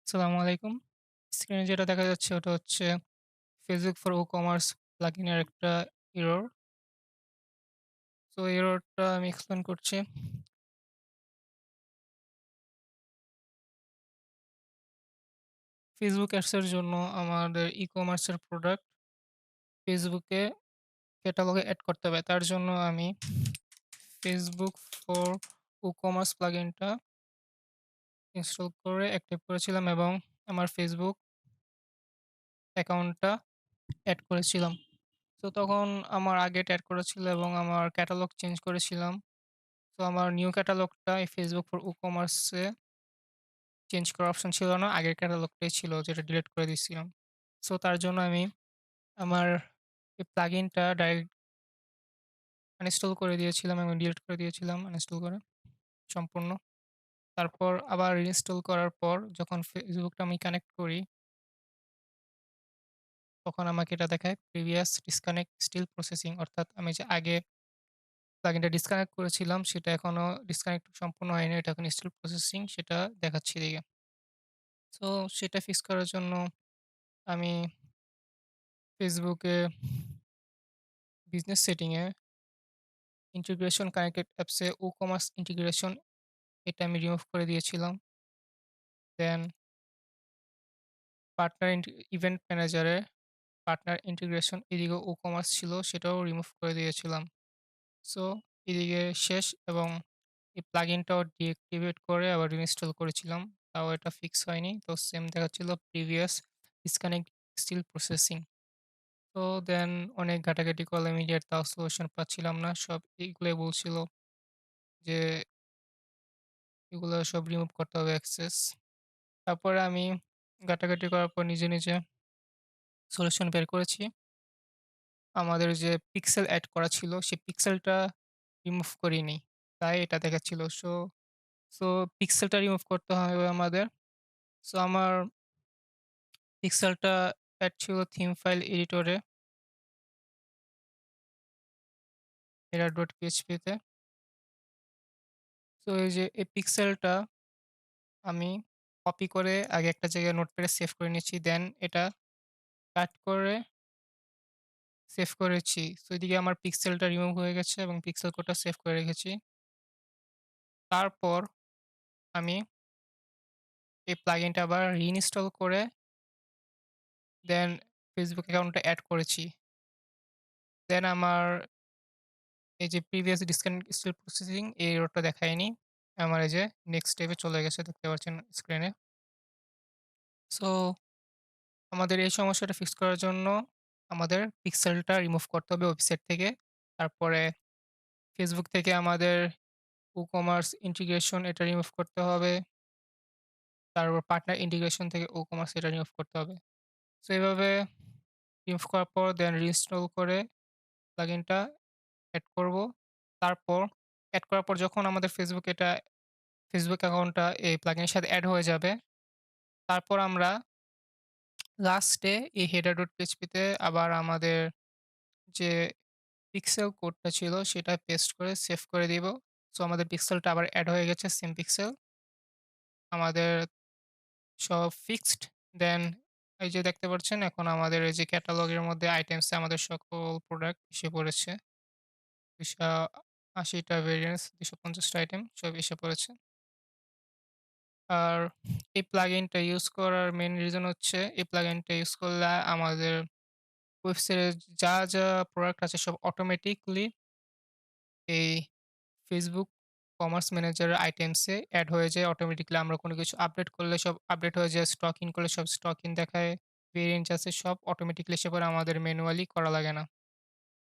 আসসালামু আলাইকুম। স্ক্রিনে যেটা দেখা যাচ্ছে ওটা হচ্ছে Facebook for WooCommerce প্লাগইনের একটা এরর। এই এররটা আমি এক্সপ্লেইন করছি। Facebook অ্যাডস এর জন্য আমাদের ই-কমার্সের প্রোডাক্ট Facebook এ ক্যাটালগে এড করতে হবে। তার জন্য আমি Facebook for WooCommerce প্লাগইনটা ইনস্টল করে অ্যাক্টিভ করেছিলাম এবং আমার Facebook অ্যাকাউন্টটা এড করেছিলাম। তখন আমার আগে এটা এড করা ছিল এবং আমার ক্যাটালগ চেঞ্জ করেছিলাম। আমার নিউ ক্যাটালগটা এই Facebook for WooCommerce A change করার অপশন ছিল না। আগের ক্যাটালগটাই ছিল যেটা ডিলিট করে দিচ্ছিলাম। তার জন্য আমি আমার এই প্লাগইনটা ডাইরেক্ট আনইনস্টল করে দিয়েছিলাম এবং ডিলিট করে দিয়েছিলাম আনইনস্টল করে সম্পূর্ণ। তারপর আবার রিইনস্টল করার পর যখন ফেসবুকটা আমি কানেক্ট করি, তখন আমাকে এটা দেখায় প্রিভিয়াস ডিসকানেক্ট স্টিল প্রসেসিং, অর্থাৎ আমি যে আগে প্লাগইনটা ডিসকানেক্ট করেছিলাম সেটা এখনো ডিসকানেক্ট সম্পূর্ণ হয়নি। এটা এখন স্টিল প্রসেসিং সেটা দেখাচ্ছে এদিকে। সো সেটা ফিক্স করার জন্য আমি ফেসবুকে বিজনেস সেটিং এ ইন্টিগ্রেশন কানেক্টেড অ্যাপসে WooCommerce ইন্টিগ্রেশন এটা আমি রিমুভ করে দিয়েছিলাম। দেন পার্টনার ইভেন্ট ম্যানেজারে পার্টনার ইন্টিগ্রেশন এদিকে WooCommerce ছিল সেটাও রিমুভ করে দিয়েছিলাম। সো এদিকে শেষ এবং এই প্লাগইনটাও ডিএক্টিভেট করে আবার রিইনস্টল করেছিলাম। তাও এটা ফিক্স হয়নি। সেম দেখাচ্ছিল প্রিভিয়াস ডিসকানেক্ট স্টিল প্রসেসিং। তো দেন অনেক ঘাটাঘাটি করলাম ইমিডিয়েট তাও সলিউশন পাচ্ছিলাম না। সব এইগুলাই বলছিল যে এগুলো সব রিমুভ করতে হবে অ্যাক্সেস। তারপরে আমি ঘাটাঘাটি করার পর নিজে সলিউশন বের করেছি। আমাদের যে পিক্সেল এড করা ছিল সেই পিক্সেলটা রিমুভ করিনি। তাই এটা দেখাচ্ছিল। সো পিক্সেলটা রিমুভ করতে হবে আমাদের। আমার পিক্সেলটা এড ছিল থিম ফাইল এডিটরে header.php তে। এই যে এই পিক্সেলটা আমি কপি করে আগে একটা জায়গায় নোটপ্যাডে সেভ করে নিচ্ছি। দেন এটা কাট করে সেভ করেছি। এদিকে আমার পিক্সেলটা রিমুভ হয়ে গেছে এবং পিক্সেল কোডটা সেভ করে রেখেছি। তারপর আমি এই প্লাগইনটা আবার রিইনস্টল করে দেন Facebook অ্যাকাউন্টটা এড করেছি। দেন আমার এই যে প্রিভিয়াস ডিসকানেক্ট স্টিল প্রসেসিং এই এররটা দেখায়নি। আমার এই যে নেক্সট স্টেপে চলে গেছে দেখতে পাচ্ছেন স্ক্রিনে। সো আমাদের এই সমস্যাটা ফিক্স করার জন্য আমাদের পিক্সেলটা রিমুভ করতে হবে ওয়েবসাইট থেকে। তারপরে Facebook থেকে আমাদের WooCommerce ইন্টিগ্রেশন এটা রিমুভ করতে হবে। তারপর পার্টনার ইন্টিগ্রেশন থেকে WooCommerce এটা রিমুভ করতে হবে। এভাবে রিমুভ করার পর দেন রিইনস্টল করে প্লাগইনটা এড করব। তারপর এড করার পর যখন আমাদের Facebook অ্যাকাউন্টটা এই প্লাগইনের সাথে এড হয়ে যাবে, তারপর আমরা লাস্টে এই header.php তে আবার আমাদের যে পিক্সেল কোডটা ছিল সেটা পেস্ট করে সেভ করে দিব। আমাদের পিক্সেলটা আবার এড হয়ে গেছে সেম পিক্সেল। আমাদের সব ফিক্সড। দেন এই যে দেখতে পাচ্ছেন এখন আমাদের এই যে ক্যাটালগের মধ্যে আইটেমসে আমাদের সকল প্রোডাক্ট এসে পড়েছে। ২৮০ টা ভেরিয়েন্টস ২৫০ টা আইটেম সব এসে পড়েছে। আর এই প্লাগইনটা ইউজ করার মেইন রিজন হচ্ছে এই প্লাগইনটা ইউজ করলে আমাদের ওয়েবসাইটে যা প্রোডাক্ট আছে সব অটোমেটিক্যালি এই Facebook কমার্স ম্যানেজারের আইটেমসে এড হয়ে যায় অটোমেটিক্যালি। আমরা কোনো কিছু আপডেট করলে সব আপডেট হয়ে যায়, স্টক ইন করলে সব স্টক ইন দেখায়, ভেরিয়েন্ট আছে সব অটোমেটিক্যালি এসে পড়ে, আমাদের ম্যানুয়ালি করা লাগে না।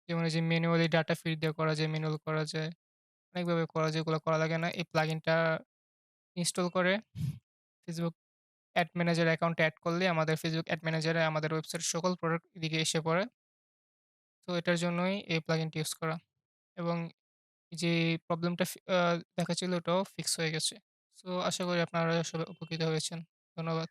যেমন এই যে ম্যানুয়ালি ডাটা ফিড দিয়ে করা যায়, ম্যানুয়াল করা যায়, অনেকভাবে করা যায়, এগুলো করা লাগে না। এই প্লাগইনটা ইনস্টল করে Facebook অ্যাড ম্যানেজার অ্যাকাউন্টে এড করলে আমাদের Facebook অ্যাড ম্যানেজারে আমাদের ওয়েবসাইটের সকল প্রোডাক্ট এদিকে এসে পড়ে। এটার জন্যই এই প্লাগইনটি ইউজ করা এবং যে প্রবলেমটা দেখাচ্ছিল ওটাও ফিক্স হয়ে গেছে। আশা করি আপনারা সবাই উপকৃত হয়েছেন। ধন্যবাদ।